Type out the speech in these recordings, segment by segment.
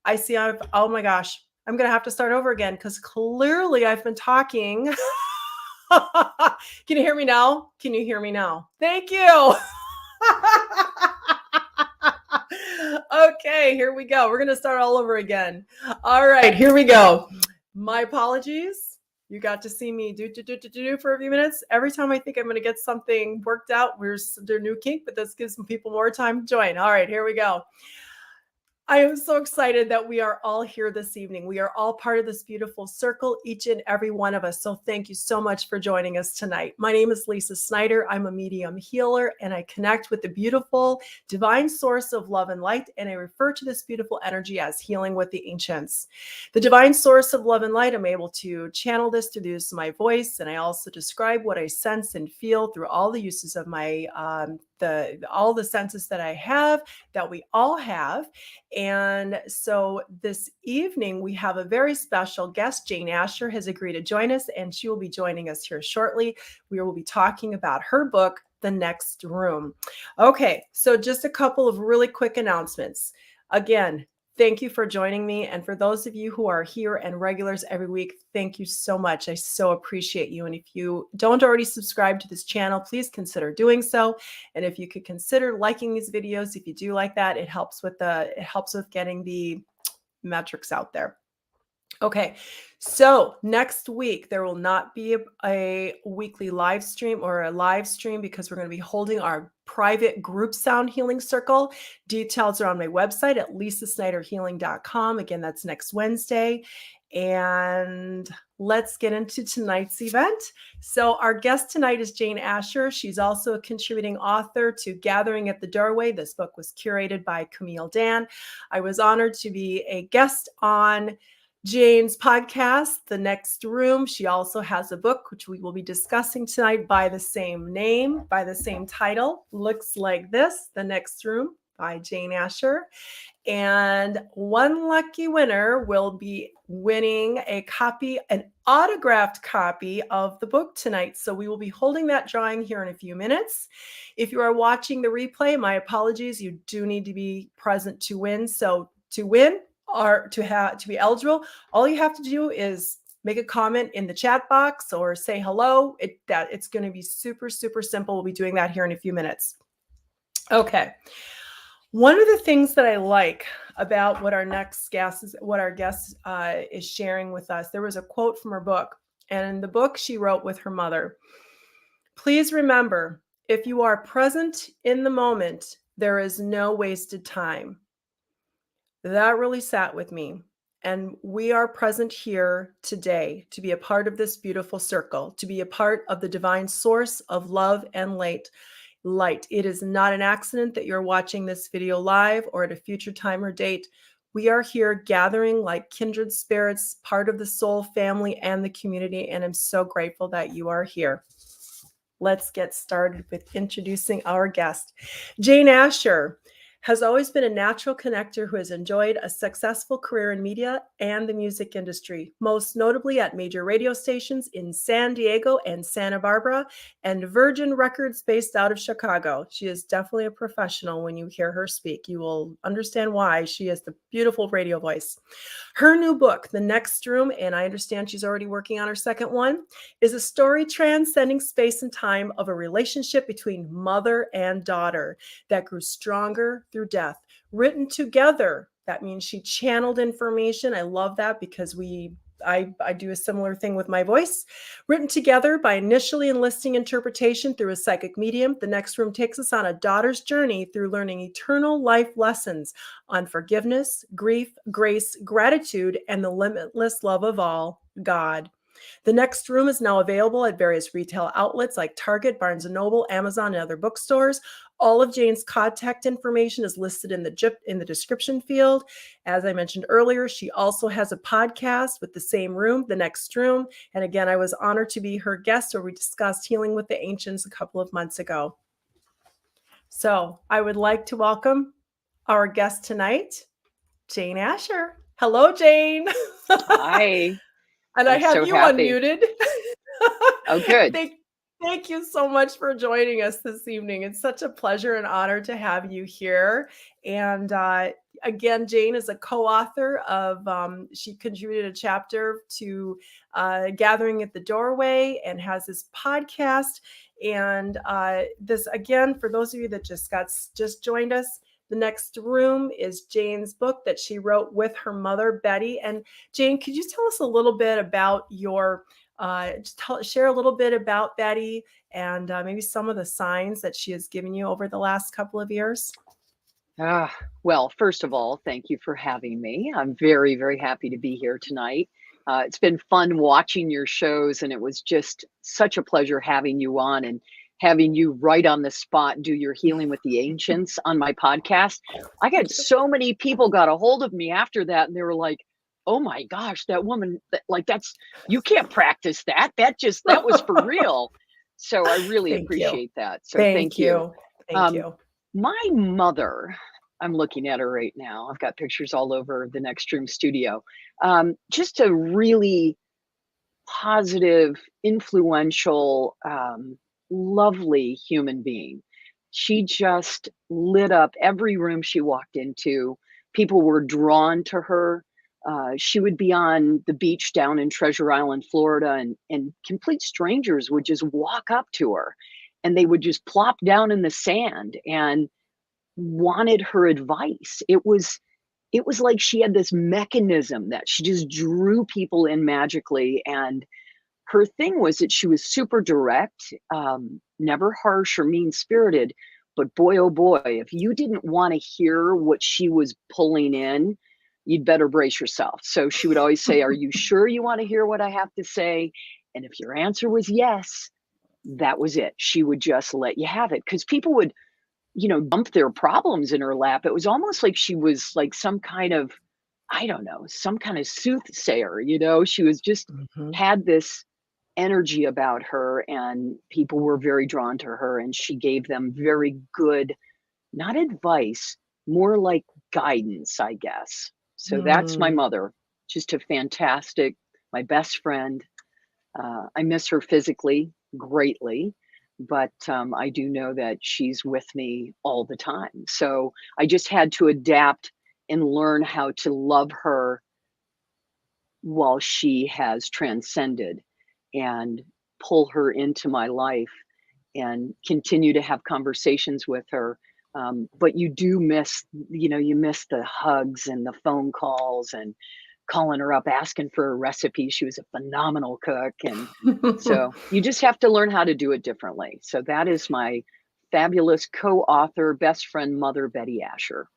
I see oh my gosh, I'm going to have to start over again because clearly I've been talking. Can you hear me now? Can you hear me now? Thank you. Okay, here we go. We're going to start all over again. All right, here we go. My apologies. You got to see me do for a few minutes. Every time I think I'm going to get something worked out, there's a new kink, but this gives some people more time to join. All right, here we go. I am so excited that we are all here this evening. We are all part of this beautiful circle, each and every one of us. So thank you so much for joining us tonight. My name is Lisa Snyder. I'm a medium healer, and I connect with the beautiful divine source of love and light, and I refer to this beautiful energy as healing with the ancients. The divine source of love and light, I'm able to channel this through the use of my voice, and I also describe what I sense and feel through all the uses of my all the senses that I have, that we all have. And so this evening, we have a very special guest. Jane Asher has agreed to join us, and she will be joining us here shortly. We will be talking about her book, The Next Room. Okay, so just a couple of really quick announcements. Again, thank you for joining me. And for those of you who are here and regulars every week, thank you so much. I so appreciate you. And if you don't already subscribe to this channel, please consider doing so. And if you could consider liking these videos, if you do like that, it helps with getting the metrics out there. Okay, so next week, there will not be a weekly live stream or a live stream because we're going to be holding our private group sound healing circle. Details are on my website at lisasnyderhealing.com. Again, that's next Wednesday. And let's get into tonight's event. So our guest tonight is Jane Asher. She's also a contributing author to Gathering at the Doorway. This book was curated by Camille Dan. I was honored to be a guest on Jane's podcast, The Next Room. She also has a book, which we will be discussing tonight by the same name, by the same title. Looks like this, The Next Room by Jane Asher. And one lucky winner will be winning a copy, an autographed copy of the book tonight. So we will be holding that drawing here in a few minutes. If you are watching the replay, my apologies. You do need to be present to win. So to win, or to be eligible, all you have to do is make a comment in the chat box or say hello. It's going to be super, super simple. We'll be doing that here in a few minutes. Okay. One of the things that I like about what our next guest is sharing with us, there was a quote from her book, and in the book she wrote with her mother, "Please remember, if you are present in the moment, there is no wasted time." That really sat with me. And we are present here today to be a part of this beautiful circle, to be a part of the divine source of love and light. It is not an accident that you're watching this video live or at a future time or date. We are here gathering like kindred spirits, part of the soul family and the community. And I'm so grateful that you are here. Let's get started with introducing our guest. Jane Asher has always been a natural connector who has enjoyed a successful career in media and the music industry, most notably at major radio stations in San Diego and Santa Barbara, and Virgin Records based out of Chicago. She is definitely a professional. When you hear her speak, you will understand why. She has the beautiful radio voice. Her new book, The Next Room, and I understand she's already working on her second one, is a story transcending space and time of a relationship between mother and daughter that grew stronger through death. Written together, that means she channeled information. I love that because I do a similar thing with my voice. Written together by initially enlisting interpretation through a psychic medium, The Next Room takes us on a daughter's journey through learning eternal life lessons on forgiveness, grief, grace, gratitude, and the limitless love of all, God. The Next Room is now available at various retail outlets like Target, Barnes & Noble, Amazon, and other bookstores. All of Jane's contact information is listed in the description field. As I mentioned earlier, she also has a podcast with the same room, The Next Room. And again, I was honored to be her guest where we discussed healing with the ancients a couple of months ago. So I would like to welcome our guest tonight, Jane Asher. Hello, Jane. Hi. And I have you unmuted. Oh, good. Thank you so much for joining us this evening. It's such a pleasure and honor to have you here. And again, Jane is a co-author of, she contributed a chapter to Gathering at the Doorway and has this podcast. And this, again, for those of you that just joined us, the next room is Jane's book that she wrote with her mother, Betty. And Jane, could you tell us a little bit about your, share a little bit about Betty and maybe some of the signs that she has given you over the last couple of years? Well, first of all, thank you for having me. I'm very, very happy to be here tonight. It's been fun watching your shows, and it was just such a pleasure having you on and having you right on the spot do your Healing with the Ancients on my podcast. I got so many people got a hold of me after that, and they were like, oh my gosh, that woman, like, you can't practice that. That was for real. So I really appreciate that. So thank you. Thank you. My mother, I'm looking at her right now. I've got pictures all over the next room studio. Just a really positive, influential, lovely human being. She just lit up every room she walked into. People were drawn to her. She would be on the beach down in Treasure Island, Florida, and complete strangers would just walk up to her and they would just plop down in the sand and wanted her advice. It was like she had this mechanism that she just drew people in magically. And her thing was that she was super direct, never harsh or mean spirited. But boy, oh boy, if you didn't want to hear what she was pulling in, you'd better brace yourself. So she would always say, are you sure you want to hear what I have to say? And if your answer was yes, that was it. She would just let you have it, because people would, dump their problems in her lap. It was almost like she was like some kind of, I don't know, some kind of soothsayer, she was just had this energy about her, and people were very drawn to her, and she gave them very good, not advice, more like guidance, I guess. So that's my mother, just a fantastic, my best friend. I miss her physically greatly, but I do know that she's with me all the time. So I just had to adapt and learn how to love her while she has transcended, and pull her into my life and continue to have conversations with her. But you do miss, you miss the hugs and the phone calls and calling her up, asking for a recipe. She was a phenomenal cook. And so you just have to learn how to do it differently. So that is my fabulous co-author, best friend, mother, Betty Asher.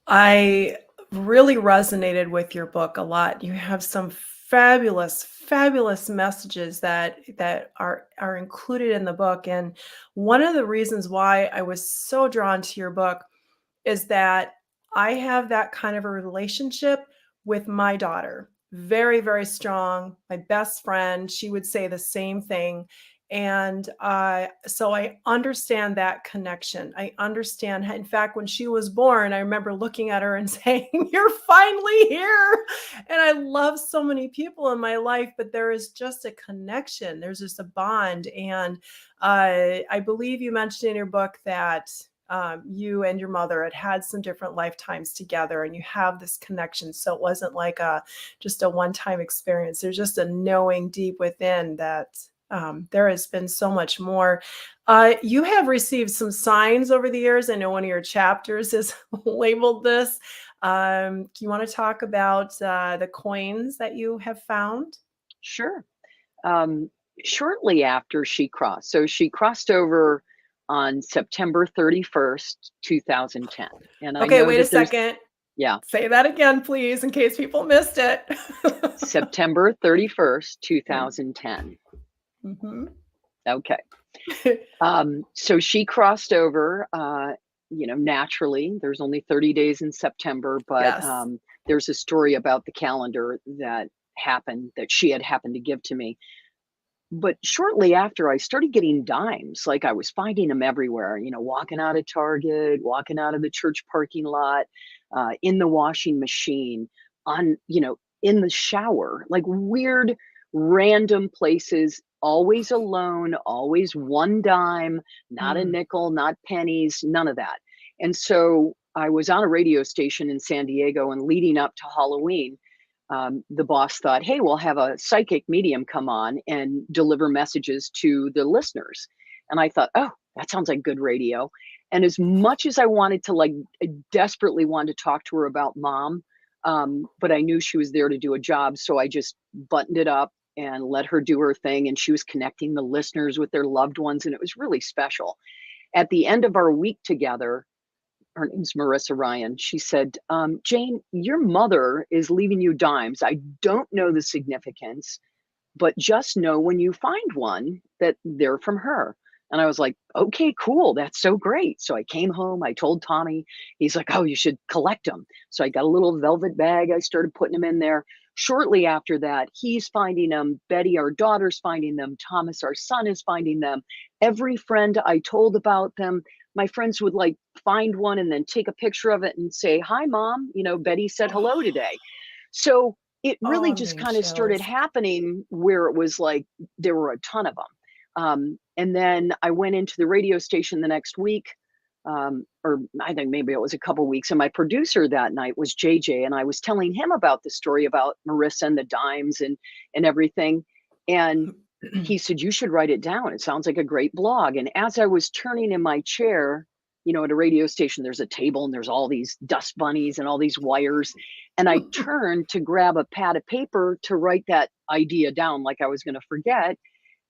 I really resonated with your book a lot. You have some fabulous messages that are included in the book. And one of the reasons why I was so drawn to your book is that I have that kind of a relationship with my daughter. Very, very strong. My best friend, she would say the same thing. And so I understand that connection. I understand. In fact, when she was born, I remember looking at her and saying, you're finally here. And I love so many people in my life, but there is just a connection. There's just a bond. And I believe you mentioned in your book that you and your mother had some different lifetimes together, and you have this connection. So it wasn't like just a one-time experience. There's just a knowing deep within that there has been so much more. You have received some signs over the years. I know one of your chapters is labeled this. Do you want to talk about the coins that you have found? Sure. Shortly after she crossed, so she crossed over on September 31st, 2010. And okay, wait a second. Yeah. Say that again, please, in case people missed it. September 31st, 2010. Okay. So she crossed over, naturally. There's only 30 days in September, but there's a story about the calendar that happened, that she had happened to give to me. But shortly after, I started getting dimes. Like, I was finding them everywhere, walking out of Target, walking out of the church parking lot, in the washing machine, in the shower, like weird, random places, always alone, always one dime, not a nickel, not pennies, none of that. And so I was on a radio station in San Diego, and leading up to Halloween, the boss thought, hey, we'll have a psychic medium come on and deliver messages to the listeners. And I thought, oh, that sounds like good radio. And as much as I wanted to, like, I desperately wanted to talk to her about mom, but I knew she was there to do a job. So I just buttoned it up and let her do her thing. And she was connecting the listeners with their loved ones. And it was really special. At the end of our week together, her name's Marissa Ryan. She said, Jane, your mother is leaving you dimes. I don't know the significance, but just know when you find one that they're from her. And I was like, okay, cool. That's so great. So I came home. I told Tommy. He's like, oh, you should collect them. So I got a little velvet bag. I started putting them in there. Shortly after that, he's finding them. Betty, our daughter's finding them. Thomas, our son, is finding them. Every friend I told about them, my friends would like find one and then take a picture of it and say, hi, Mom. You know, Betty said hello today. So it Oh, really I'm just getting kind of started chills. happening where it was like there were a ton of them. And then I went into the radio station the next week, or I think maybe it was a couple weeks. And my producer that night was JJ, and I was telling him about the story about Marissa and the dimes and everything. And he said, you should write it down. It sounds like a great blog. And as I was turning in my chair, you know, at a radio station, there's a table and there's all these dust bunnies and all these wires. And I turned to grab a pad of paper to write that idea down like I was going to forget.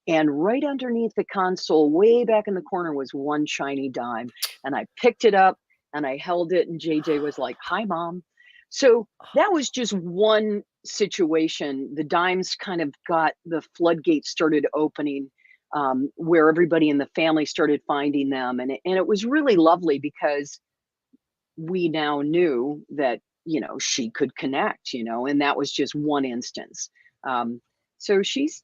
And right underneath the console, way back in the corner, was one shiny dime. And I picked it up and I held it. And JJ was like, hi, Mom. So that was just one situation. The dimes kind of got the floodgates started opening, where everybody in the family started finding them. And it was really lovely because we now knew that, you know, she could connect, you know, and that was just one instance. So she's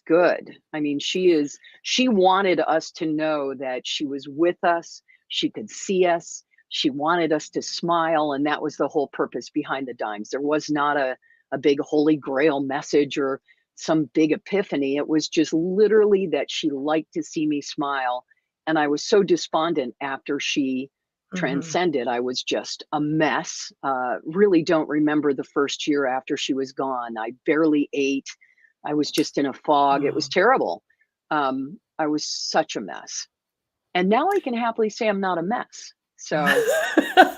good. I mean, she wanted us to know that she was with us. She could see us. She wanted us to smile. And that was the whole purpose behind the dimes. There was not a big holy grail message or some big epiphany. It was just literally that she liked to see me smile. And I was so despondent after she transcended. I was just a mess. Really don't remember the first year after she was gone. I barely ate. I was just in a fog. It was terrible. I was such a mess. And now I can happily say I'm not a mess. So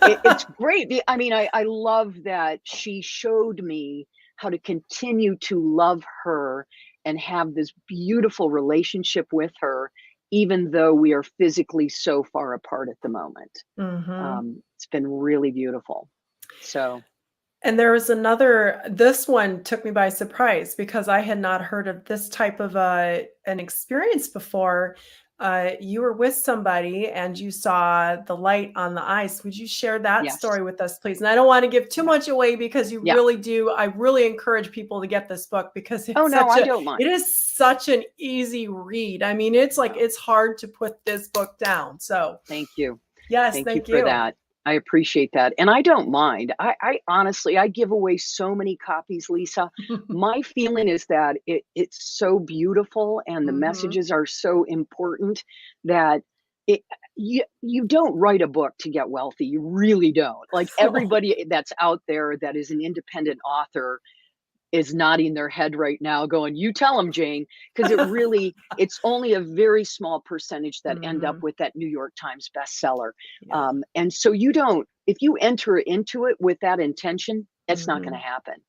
it's great. I mean, I love that she showed me how to continue to love her and have this beautiful relationship with her, even though we are physically so far apart at the moment. It's been really beautiful. So. And there was another, this one took me by surprise because I had not heard of this type of an experience before. You were with somebody and you saw the light on the ice. Would you share that Yes. story with us, please? And I don't want to give too much away because you Yeah. really do. I really encourage people to get this book because it's I don't mind. it is such an easy read. I mean, it's like, it's hard to put this book down. So thank you. yes, Thank you for that. I appreciate that. And I don't mind. I honestly, I give away so many copies, Lisa. My feeling is that it's so beautiful and the messages are so important that you don't write a book to get wealthy. You really don't. Like everybody that's out there that is an independent author is nodding their head right now going, you tell them, Jane, because it's only a very small percentage that end up with that New York Times bestseller. Yeah. And so if you enter into it with that intention, it's not going to happen.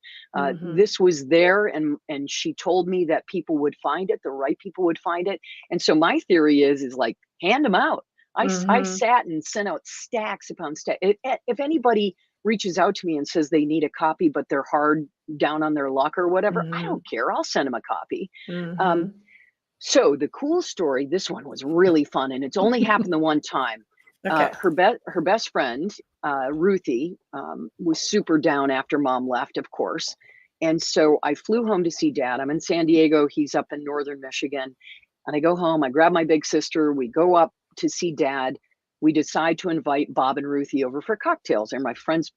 This was there and she told me that people would find it, the right people would find it. And so my theory is like, hand them out. I sat and sent out stacks upon stacks. If anybody reaches out to me and says they need a copy, but they're hard down on their luck or whatever, I don't care. I'll send them a copy. So the cool story, this one was really fun and it's only happened the one time. Okay. Her best friend, Ruthie, was super down after Mom left, of course. And so I flew home to see Dad. I'm in San Diego. He's up in northern Michigan. And I go home, I grab my big sister. We go up to see Dad. We decide to invite Bob and Ruthie over for cocktails. They're my friends,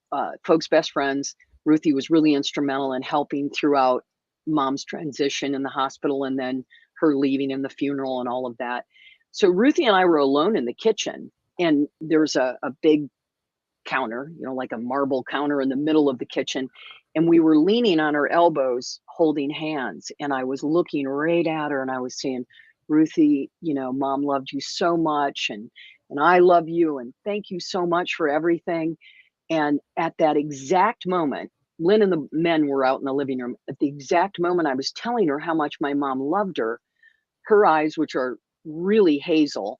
folks' best friends. Ruthie was really instrumental in helping throughout Mom's transition in the hospital and then her leaving and the funeral and all of that. So Ruthie and I were alone in the kitchen and there's a big counter, you know, like a marble counter in the middle of the kitchen. And we were leaning on our elbows, holding hands. And I was looking right at her and I was saying, Ruthie, you know, mom loved you so much. And I love you. And thank you so much for everything. And at that exact moment, Lynn and the men were out in the living room. At the exact moment I was telling her how much my mom loved her, her eyes, which are really hazel,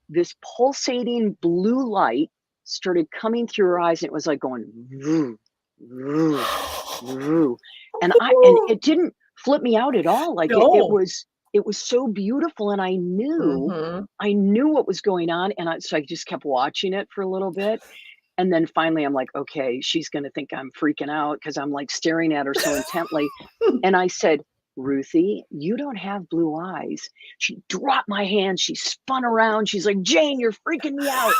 this pulsating blue light started coming through her eyes, and it was like going woo, woo, woo. And it didn't flip me out at all. Like No. it was so beautiful, and Mhm. I knew what was going on, and so I just kept watching it for a little bit. And then finally I'm like, okay, she's gonna think I'm freaking out because I'm like staring at her so intently. And I said, Ruthie, you don't have blue eyes. She dropped my hand. She spun around. She's like, Jane, you're freaking me out.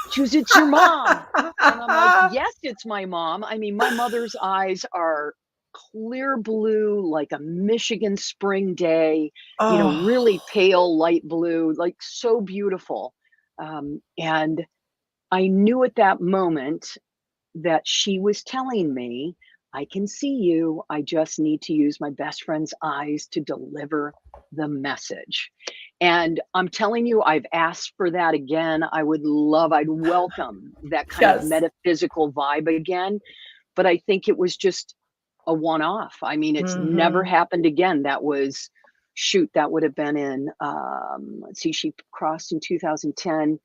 She was, it's your mom. And I'm like, yes, it's my mom. I mean, my mother's eyes are clear blue, like a Michigan spring day, you know, Oh, really pale light blue, like so beautiful. And I knew at that moment that she was telling me, I can see you. I just need to use my best friend's eyes to deliver the message. And I'm telling you, I've asked for that again. I'd welcome that kind of yes. metaphysical vibe again. But I think it was just a one off. I mean, it's never Mhm. happened again. That was, shoot, that would have been in, let's see, she crossed in 2010.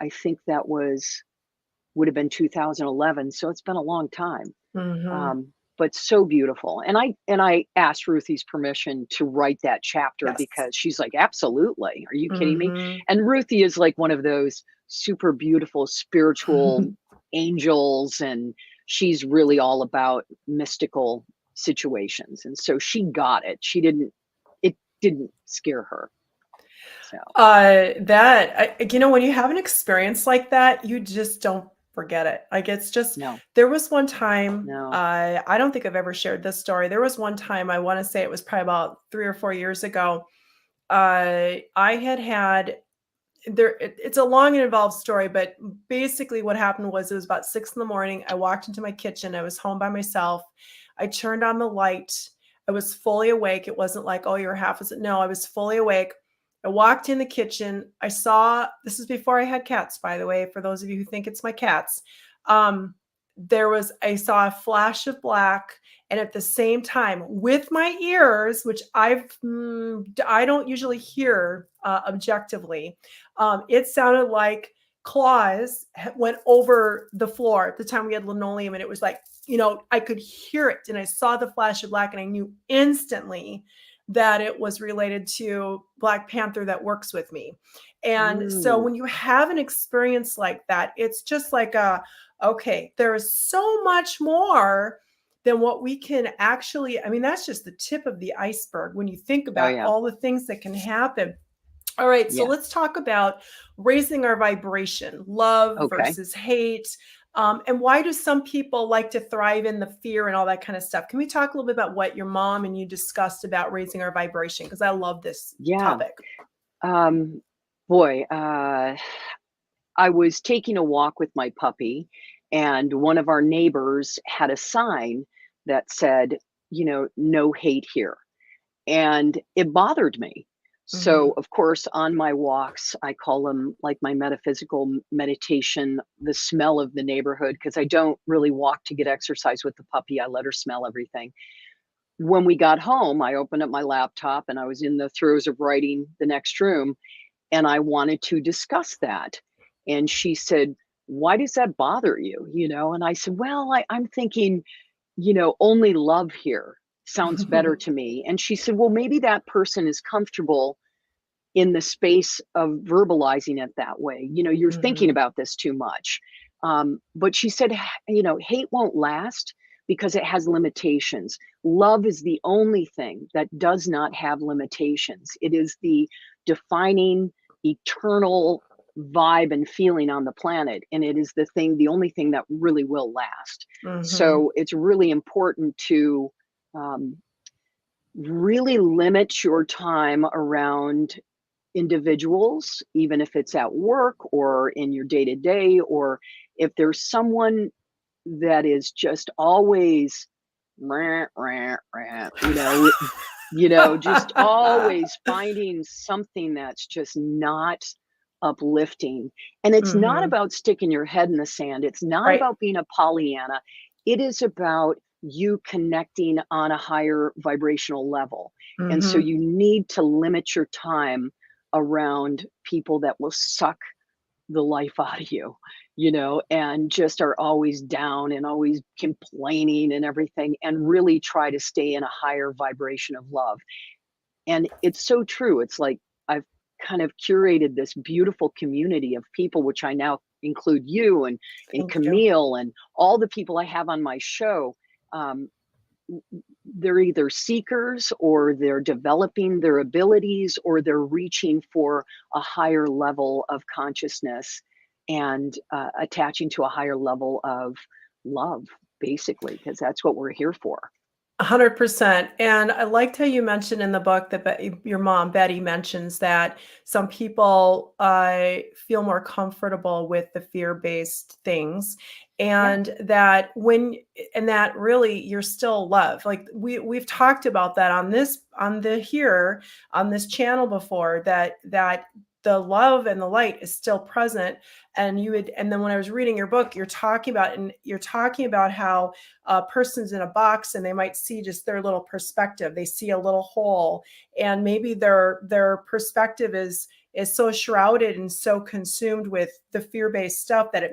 I think that would have been 2011, so it's been a long time. Mhm. But so beautiful. And I asked Ruthie's permission to write that chapter Yes. because she's like, absolutely. Are you kidding me? Mhm. And Ruthie is like one of those super beautiful spiritual angels, and she's really all about mystical situations. And so she got it. It didn't scare her. So You know, when you have an experience like that, you just don't forget it. Like, it's just, no, there was one time, no. I don't think I've ever shared this story. There was one time, I want to say it was probably about 3 or 4 years ago. I had it's a long and involved story, but basically what happened was it was about 6 in the morning. I walked into my kitchen. I was home by myself. I turned on the light. I was fully awake. It wasn't like, oh, you're half asleep. No, I was fully awake. I walked in the kitchen. I saw, this is before I had cats, by the way, for those of you who think it's my cats. Um, I saw a flash of black, and at the same time, with my ears, which I don't usually hear objectively, it sounded like claws went over the floor. At the time we had linoleum, and it was like, you know, I could hear it, and I saw the flash of black, and I knew instantly that it was related to Black Panther that works with me. And so Mm. when you have an experience like that, it's just like okay, there is so much more than what we can actually, I mean, that's just the tip of the iceberg when you think Oh about yeah. all the things that can happen. All right, so Yeah. let's talk about raising our vibration, love Okay. versus hate. And why do some people like to thrive in the fear and all that kind of stuff? Can we talk a little bit about what your mom and you discussed about raising our vibration? Because I love this Yeah. topic. Um, boy, I was taking a walk with my puppy, and one of our neighbors had a sign that said, you know, no hate here. And it bothered me. So, Hmm. of course, on my walks, I call them like my metaphysical meditation, the smell of the neighborhood, because I don't really walk to get exercise with the puppy. I let her smell everything. When we got home, I opened up my laptop and I was in the throes of writing the next room, and I wanted to discuss that. And she said, why does that bother you? You know, and I said, well, I'm thinking, you know, only love here sounds better to me. And she said, well, maybe that person is comfortable in the space of verbalizing it that way. You know, you're thinking Hmm. about this too much. But she said, you know, hate won't last because it has limitations. Love is the only thing that does not have limitations. It is the defining, eternal vibe and feeling on the planet. And it is the only thing that really will last. Hmm. So it's really important to um, really limit your time around individuals, even if it's at work or in your day to day, or if there's someone that is just always, rah, rah, rah, just always finding something that's just not uplifting. And it's not Hmm. about sticking your head in the sand. It's not Right. about being a Pollyanna. It is about you connecting on a higher vibrational level. And so Hmm. you need to limit your time around people that will suck the life out of you, and just are always down and always complaining and everything, and really try to stay in a higher vibration of love. And it's so true. It's like I've kind of curated this beautiful community of people, which I now include you and Thank you. Camille and all the people I have on my show. Um, they're either seekers, or they're developing their abilities, or they're reaching for a higher level of consciousness, and attaching to a higher level of love, basically, because that's what we're here for. 100%. And I liked how you mentioned in the book that your mom, Betty, mentions that some people feel more comfortable with the fear-based things. Yeah. And that and that really you're still loved. Like we've talked about that on this channel before, that the love and the light is still present. And then when I was reading your book, you're talking about how a person's in a box and they might see just their little perspective. They see a little hole, and maybe their perspective is so shrouded and so consumed with the fear-based stuff that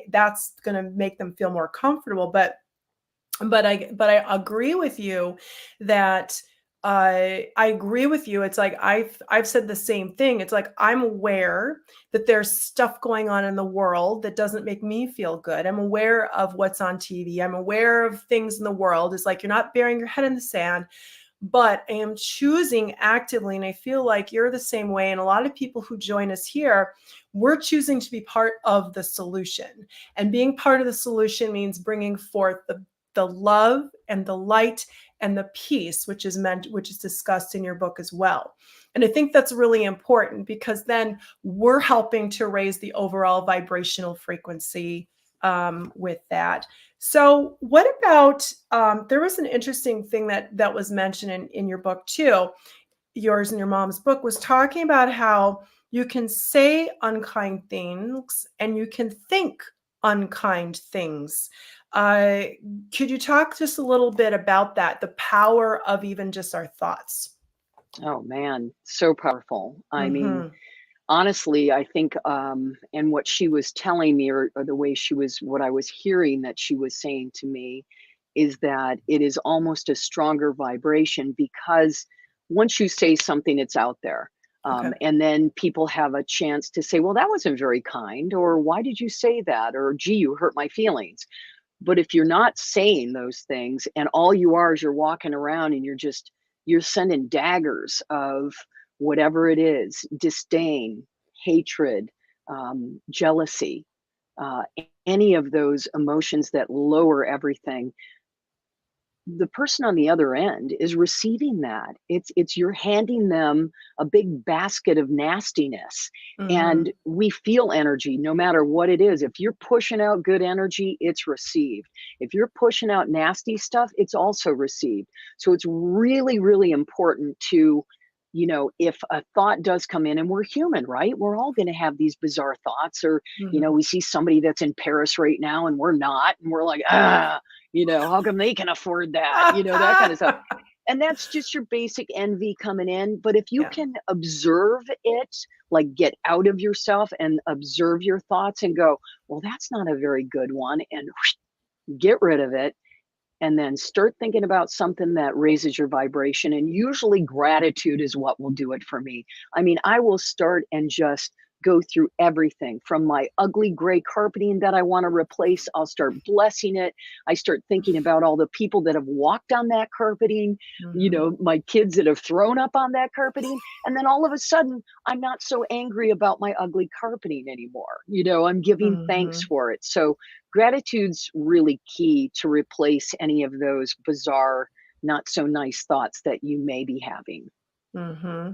that's going to make them feel more comfortable. But I agree with you that I agree with you. It's like I've said the same thing. It's like I'm aware that there's stuff going on in the world that doesn't make me feel good. I'm aware of what's on TV. I'm aware of things in the world. It's like you're not burying your head in the sand, but I am choosing actively. And I feel like you're the same way. And a lot of people who join us here, we're choosing to be part of the solution. And being part of the solution means bringing forth the love and the light and the peace, which is discussed in your book as well. And I think that's really important, because then we're helping to raise the overall vibrational frequency with that. So, what about there was an interesting thing that was mentioned in your book too. Yours and your mom's book was talking about how you can say unkind things and you can think unkind things. Uh, could you talk just a little bit about that? The power of even just our thoughts. Oh man, so powerful. I mean, Mm-hmm. honestly, I think, and what she was telling me, or the way what I was hearing that she was saying to me, is that it is almost a stronger vibration, because once you say something, it's out there. Okay. And then people have a chance to say, well, that wasn't very kind, or why did you say that? Or, gee, you hurt my feelings. But if you're not saying those things, and all you are is you're walking around and you're sending daggers of whatever it is, disdain, hatred, jealousy, any of those emotions that lower everything, the person on the other end is receiving that. It's you're handing them a big basket of nastiness, Mm-hmm. and we feel energy no matter what it is. If you're pushing out good energy, it's received. If you're pushing out nasty stuff, it's also received. So it's really, really important to, if a thought does come in, and we're human, right? We're all going to have these bizarre thoughts, or, Mm-hmm. we see somebody that's in Paris right now and we're not, and we're like, ah, how come they can afford that? That kind of stuff. And that's just your basic envy coming in. But if you Yeah. can observe it, like get out of yourself and observe your thoughts and go, well, that's not a very good one, and get rid of it, and then start thinking about something that raises your vibration. And usually gratitude is what will do it for me. I mean, I will start and just go through everything from my ugly gray carpeting that I want to replace. I'll start blessing it. I start thinking about all the people that have walked on that carpeting, Mm-hmm. my kids that have thrown up on that carpeting. And then all of a sudden, I'm not so angry about my ugly carpeting anymore. I'm giving thanks Mm-hmm. for it. So gratitude's really key to replace any of those bizarre, not so nice thoughts that you may be having. Mm-hmm.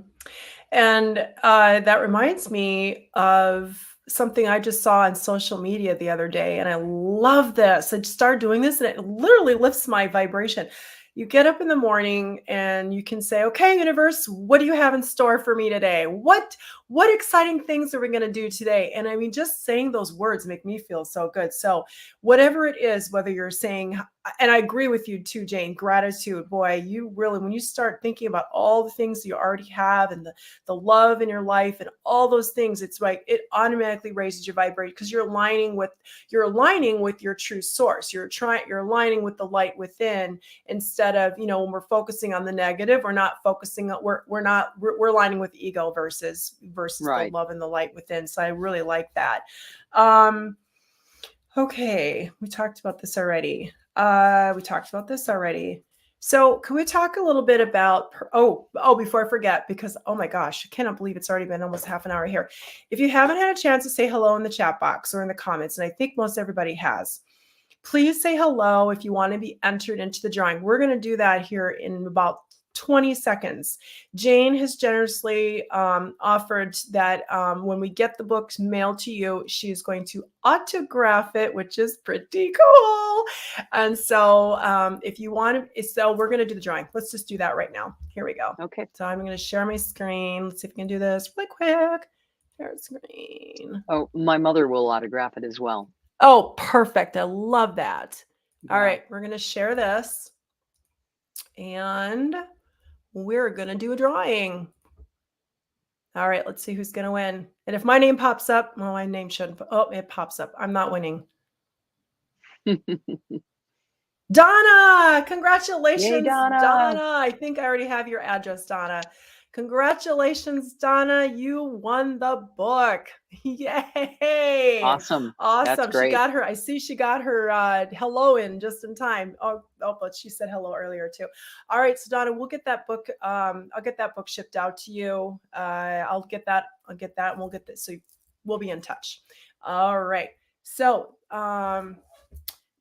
And that reminds me of something I just saw on social media the other day. And I love this. I just started doing this and it literally lifts my vibration. You get up in the morning and you can say, okay, universe, what do you have in store for me today? What exciting things are we going to do today? And I mean, just saying those words make me feel so good. So whatever it is, whether you're saying, and I agree with you too, Jane, gratitude, boy, you really, when you start thinking about all the things you already have and the love in your life and all those things, it's like it automatically raises your vibration because you're aligning with your true source. You're aligning with the light within instead of, when we're focusing on the negative, we're not focusing on, we're aligning with ego versus the Right. love and the light within. So I really like that. Okay, we talked about this already. So can we talk a little bit about, before I forget, because, oh my gosh, I cannot believe it's already been almost half an hour here. If you haven't had a chance to say hello in the chat box or in the comments, and I think most everybody has, please say hello if you want to be entered into the drawing. We're going to do that here in about 20 seconds. Jane has generously offered that when we get the books mailed to you, she's going to autograph it, which is pretty cool. And so if you want to, so we're going to do the drawing. Let's just do that right now. Here we go. Okay. So I'm going to share my screen. Let's see if we can do this really quick. Share screen. Oh, my mother will autograph it as well. Oh, perfect. I love that. All Yeah. right, we're going to share this. And we're going to do a drawing. All right, let's see who's going to win. And if my name pops up, well, my name shouldn't. Oh, it pops up. I'm not winning. Donna, congratulations. Yay, Donna. I think I already have your address, Donna. Congratulations, Donna. You won the book. Yay. Awesome. That's great. I see she got her hello in just in time. Oh, but she said hello earlier too. All right, so Donna, we'll get that book. I'll get that book shipped out to you. I'll get that. And we'll get this. So we'll be in touch. All right. So,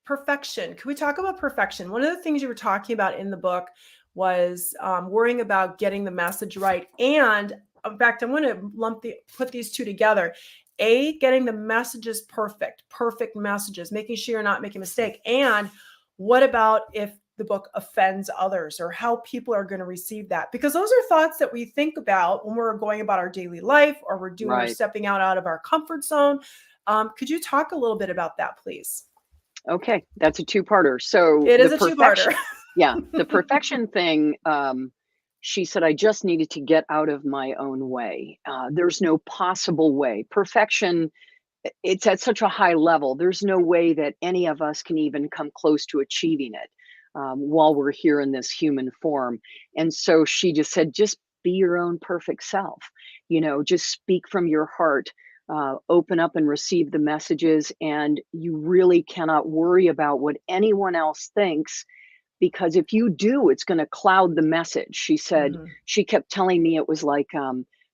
perfection. Can we talk about perfection? One of the things you were talking about in the book was worrying about getting the message right. And in fact, I'm going to put these two together. Getting the messages perfect messages, making sure you're not making a mistake. And what about if the book offends others or how people are going to receive that? Because those are thoughts that we think about when we're going about our daily life or we're stepping out of our comfort zone. Could you talk a little bit about that, please? Okay, that's a two-parter. So it is a two-parter. Yeah, the perfection thing, she said, I just needed to get out of my own way. There's no possible way. Perfection, it's at such a high level. There's no way that any of us can even come close to achieving it while we're here in this human form. And so she just said, just be your own perfect self. Just speak from your heart. Open up and receive the messages, and you really cannot worry about what anyone else thinks, because if you do, it's going to cloud the message. She said, she kept telling me it was like,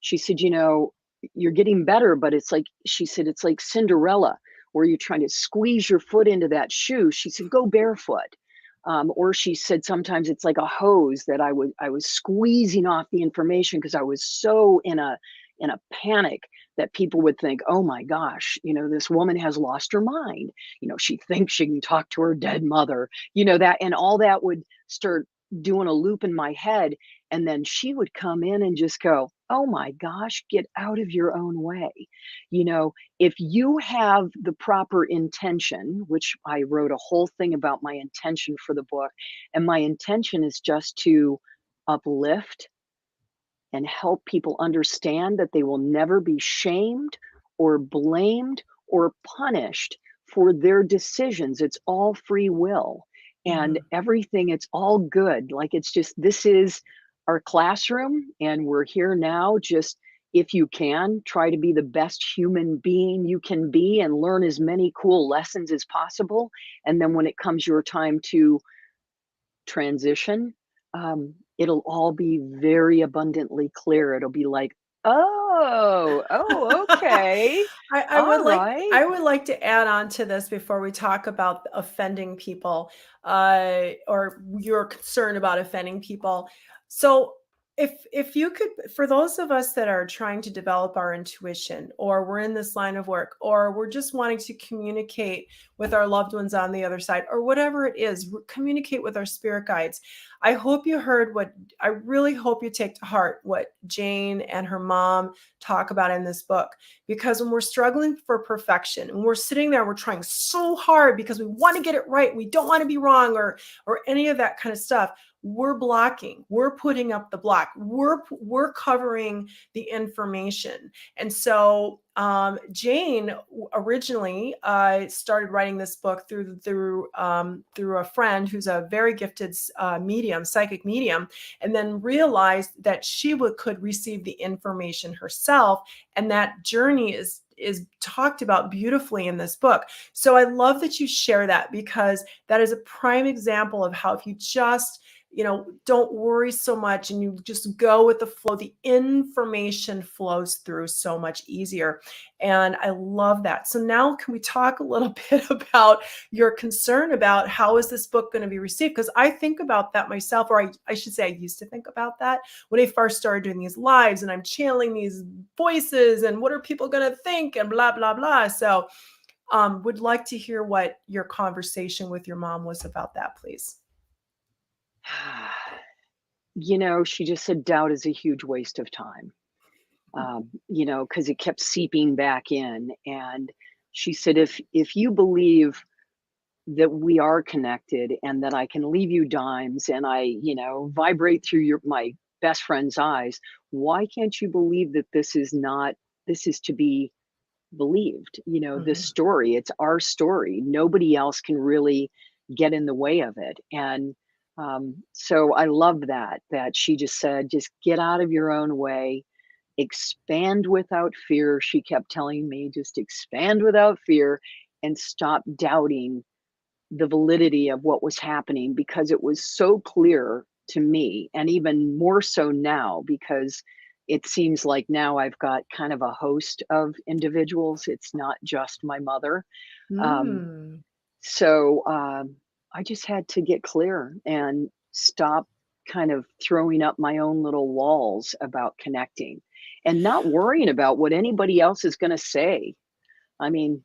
she said, you're getting better, but it's like, she said, it's like Cinderella, where you're trying to squeeze your foot into that shoe. She said, go barefoot. Or she said, sometimes it's like a hose that I was squeezing off the information because I was so in a panic that people would think, oh my gosh, this woman has lost her mind. She thinks she can talk to her dead mother, that, and all that would start doing a loop in my head. And then she would come in and just go, oh my gosh, get out of your own way. If you have the proper intention, which I wrote a whole thing about my intention for the book, and my intention is just to uplift and help people understand that they will never be shamed or blamed or punished for their decisions. It's all free will and everything. It's all good. Like, it's just, this is our classroom and we're here now. Just, if you can, try to be the best human being you can be and learn as many cool lessons as possible. And then when it comes your time to transition, it'll all be very abundantly clear. It'll be like, okay. I would like to add on to this before we talk about offending people, or your concern about offending people. So if you could, for those of us that are trying to develop our intuition, or we're in this line of work, or we're just wanting to communicate with our loved ones on the other side, or whatever it is, communicate with our spirit guides. I hope you heard what, I really hope you take to heart what Jane and her mom talk about in this book. Because when we're struggling for perfection and we're sitting there, we're trying so hard because we want to get it right, we don't want to be wrong, or any of that kind of stuff, we're blocking, we're putting up the block, we're covering the information. And so Jane originally started writing this book through a friend who's a very gifted medium, psychic medium, and then realized that she could receive the information herself. And that journey is talked about beautifully in this book. So I love that you share that, because that is a prime example of how, if you just, don't worry so much and you just go with the flow, the information flows through so much easier. And I love that. So now can we talk a little bit about your concern about how is this book going to be received? Because I think about that myself, or I should say I used to think about that when I first started doing these lives, and I'm channeling these voices and what are people going to think and blah, blah, blah. So would like to hear what your conversation with your mom was about that, please. She just said doubt is a huge waste of time. Because it kept seeping back in. And she said, if you believe that we are connected and that I can leave you dimes and I, vibrate through my best friend's eyes, why can't you believe that this is to be believed? This story, it's our story. Nobody else can really get in the way of it. And so I love that she just said, just get out of your own way, expand without fear. She kept telling me, just expand without fear and stop doubting the validity of what was happening, because it was so clear to me, and even more so now, because it seems like now I've got kind of a host of individuals. It's not just my mother. So I just had to get clear and stop kind of throwing up my own little walls about connecting and not worrying about what anybody else is going to say. I mean,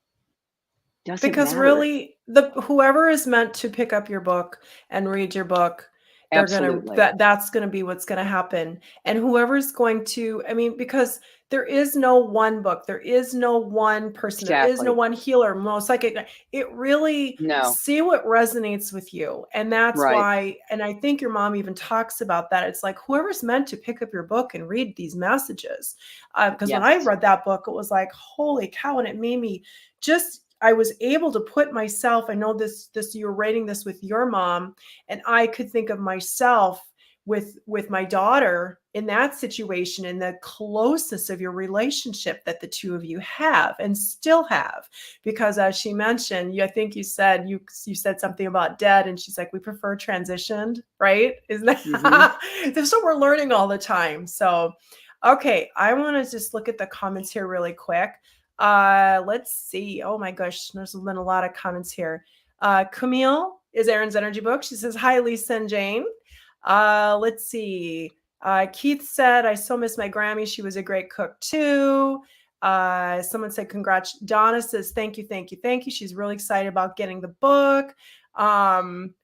doesn't because matter. really, whoever is meant to pick up your book and read your book, Absolutely. that's gonna be what's gonna happen. And whoever's going to, because there is no one book, there is no one person, there is no Exactly. one healer, most psychic. It really, No. see what resonates with you. And that's Right. why, and I think your mom even talks about that. It's like whoever's meant to pick up your book and read these messages. Because when I Yes. read that book, it was like, holy cow, and it made me just, I was able to put myself, I know this you're writing this with your mom, and I could think of myself with my daughter in that situation, and the closeness of your relationship that the two of you have and still have. Because as she mentioned, I think you said something about dead, and she's like, we prefer transitioned, right? Isn't that that's what we're learning all the time. So okay, I want to just look at the comments here really quick. Let's see. Oh my gosh, there's been a lot of comments here. Camille is Erin's energy book. She says, hi, Lisa and Jane. Let's see. Keith said, I so miss my Grammy. She was a great cook too. Someone said, congrats. Donna says, thank you, thank you, thank you. She's really excited about getting the book.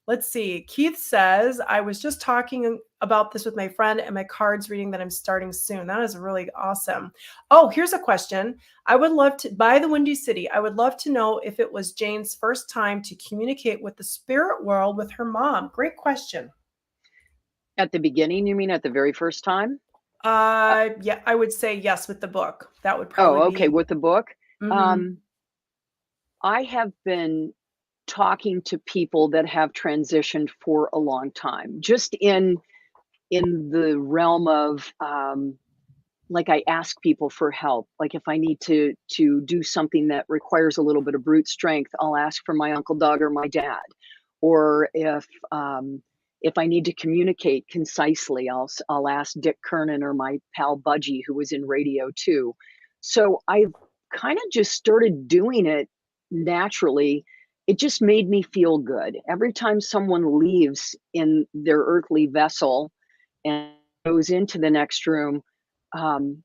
Let's see. Keith says, I was just talking about this with my friend and my cards reading that I'm starting soon. That is really awesome. Oh, here's a question. I would love to, by the Windy City, I would love to know if it was Jane's first time to communicate with the spirit world with her mom. Great question. At the beginning, you mean at the very first time? Yeah, I would say yes with the book. That would probably okay. be. With the book, Mhm. I have been talking to people that have transitioned for a long time, just in the realm of like I ask people for help. Like if I need to do something that requires a little bit of brute strength, I'll ask for my uncle Doug or my dad. Or if I need to communicate concisely, I'll ask Dick Kernan or my pal Budgie, who was in radio too. So I've kind of just started doing it naturally. It just made me feel good. Every time someone leaves in their earthly vessel and goes into the next room, um,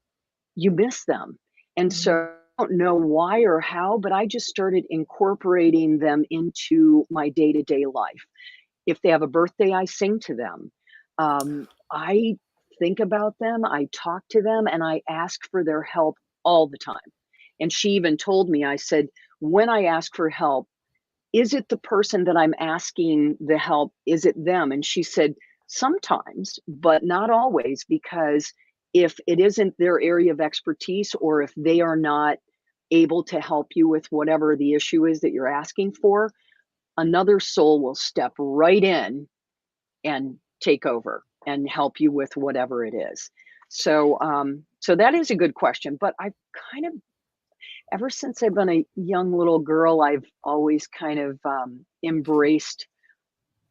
you miss them. And so Mhm. I don't know why or how, but I just started incorporating them into my day-to-day life. If they have a birthday, I sing to them. I think about them, I talk to them, and I ask for their help all the time. And she even told me, I said, when I ask for help, is it the person that I'm asking the help? Is it them? And she said, sometimes, but not always, because if it isn't their area of expertise or if they are not able to help you with whatever the issue is that you're asking for, another soul will step right in and take over and help you with whatever it is. So that is a good question. But I've kind of, ever since I've been a young little girl, I've always kind of embraced,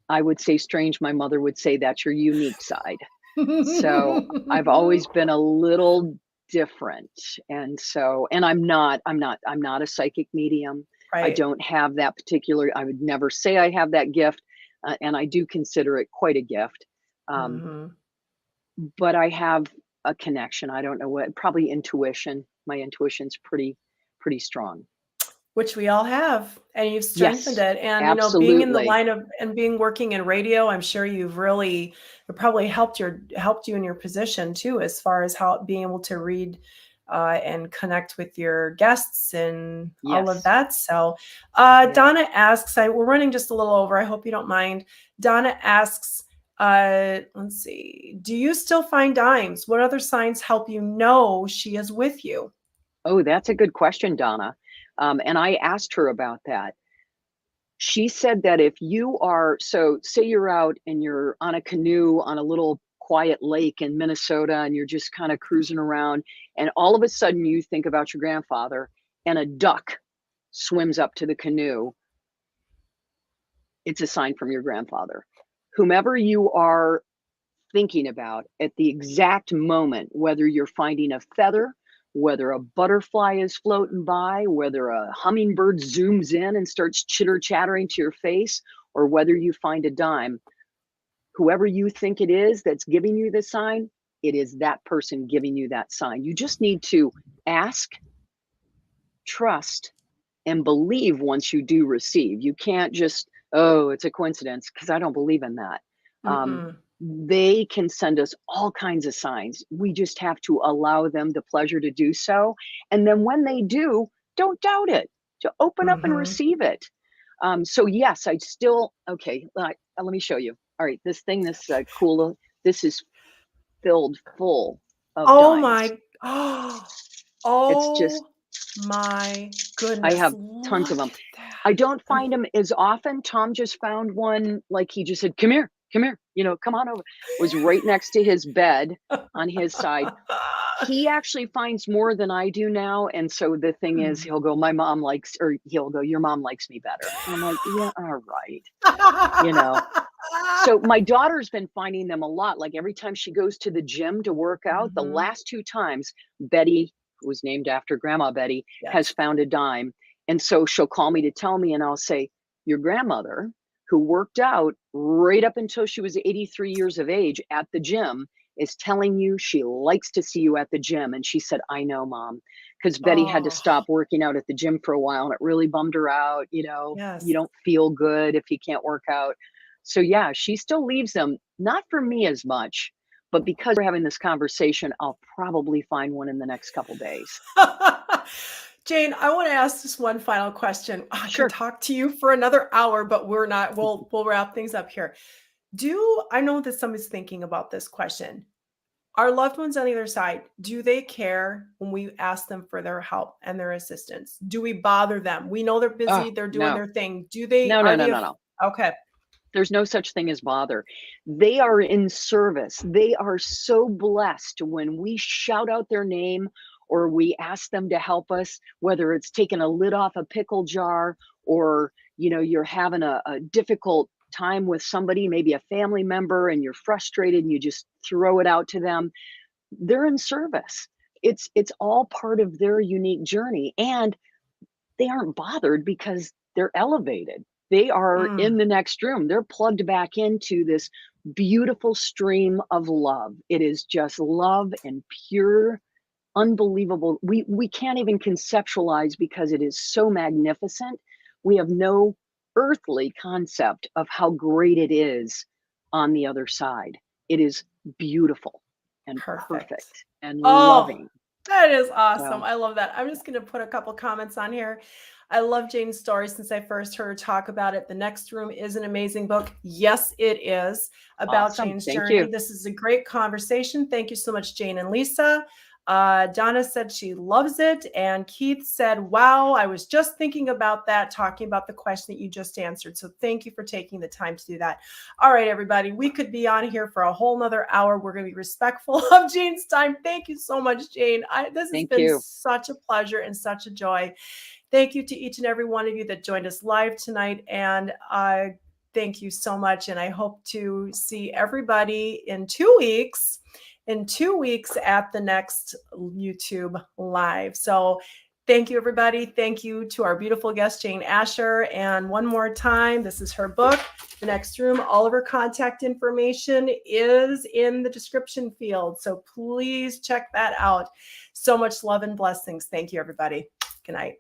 I would say strange, my mother would say that's your unique side. So I've always been a little different. And I'm not a psychic medium. I Right. don't have that particular, I would never say I have that gift. And I do consider it quite a gift. Um, Mhm. but I have a connection. I don't know what, probably intuition. My intuition's pretty strong. Which we all have, and you've strengthened Yes, it, and, being in the absolutely. line of and being working in radio, I'm sure it probably helped you in your position too, as far as how being able to read, and connect with your guests and all of Yes. that, so, Yeah. Donna asks, we're running just a little over, I hope you don't mind. Donna asks, let's see, "Do you still find dimes? What other signs help you know she is with you?" Oh, that's a good question, Donna. And I asked her about that. She said that if you are, so say you're out and you're on a canoe on a little quiet lake in Minnesota and you're just kind of cruising around, and all of a sudden you think about your grandfather and a duck swims up to the canoe, it's a sign from your grandfather. Whomever you are thinking about at the exact moment, whether you're finding a feather, whether a butterfly is floating by, whether a hummingbird zooms in and starts chitter chattering to your face, or whether you find a dime, whoever you think it is that's giving you the sign, it is that person giving you that sign. You just need to ask, trust, and believe once you do receive. You can't just, oh, it's a coincidence, because I don't believe in that. Um, Mm-mm. they can send us all kinds of signs. We just have to allow them the pleasure to do so. And then when they do, don't doubt it. To open up and Mhm. receive it. So yes, I still, okay, let me show you. All right, this thing, this cool, this is filled full of Oh dimes. my oh, It's just, oh my I goodness, have tons of look them. at that. I don't I'm find them as often. Tom just found one, like he just said, come here, come on over. Was right next to his bed on his side. He actually finds more than I do now. And so the thing is, he'll go, my mom likes, or he'll go, your mom likes me better. And I'm like, yeah, all right. You know, so my daughter's been finding them a lot. Like every time she goes to the gym to work out, the Mhm. last two times, Betty, who was named after Grandma Betty, has Yes. found a dime. And so she'll call me to tell me, and I'll say, your grandmother, who worked out right up until she was 83 years of age at the gym, is telling you she likes to see you at the gym. And she said, I know, Mom, because Betty had to Oh, stop working out at the gym for a while and it really bummed her out. You yes. don't feel good if you can't work out. So yeah, she still leaves them, not for me as much, but because we're having this conversation, I'll probably find one in the next couple days. Jane, I wanna ask just one final question. I could Sure. talk to you for another hour, but we're not. We'll wrap things up here. Do I know that somebody's thinking about this question. Our loved ones on either side, do they care when we ask them for their help and their assistance? Do we bother them? We know they're Oh, busy, they're doing no. their thing. Do they No, no, are no, they no, af no. okay. There's no such thing as bother. They are in service. They are so blessed when we shout out their name or we ask them to help us, whether it's taking a lid off a pickle jar or, you're having a difficult time with somebody, maybe a family member, and you're frustrated and you just throw it out to them. They're in service. It's all part of their unique journey, and they aren't bothered because they're elevated. They are in Mm, the next room. They're plugged back into this beautiful stream of love. It is just love and pure, unbelievable. We can't even conceptualize because it is so magnificent. We have no earthly concept of how great it is on the other side. It is beautiful and perfect. perfect and Oh, loving. that is awesome. So I love that. I'm just going to put a couple comments on here. I love Jane's story since I first heard her talk about it. The Next Room is an amazing book. Yes, it is about awesome. Jane's Thank journey. you. This is a great conversation. Thank you so much, Jane and Lisa. Donna said she loves it. And Keith said, wow, I was just thinking about that, talking about the question that you just answered. So thank you for taking the time to do that. All right, everybody, we could be on here for a whole nother hour. We're going to be respectful of Jane's time. Thank you so much, Jane. This has Thank been you. such a pleasure and such a joy. Thank you to each and every one of you that joined us live tonight. And thank you so much. And I hope to see everybody in 2 weeks. In 2 weeks at the next YouTube live. So thank you, everybody. Thank you to our beautiful guest, Jane Asher. And one more time, this is her book, The Next Room. All of her contact information is in the description field. So please check that out. So much love and blessings. Thank you, everybody. Good night.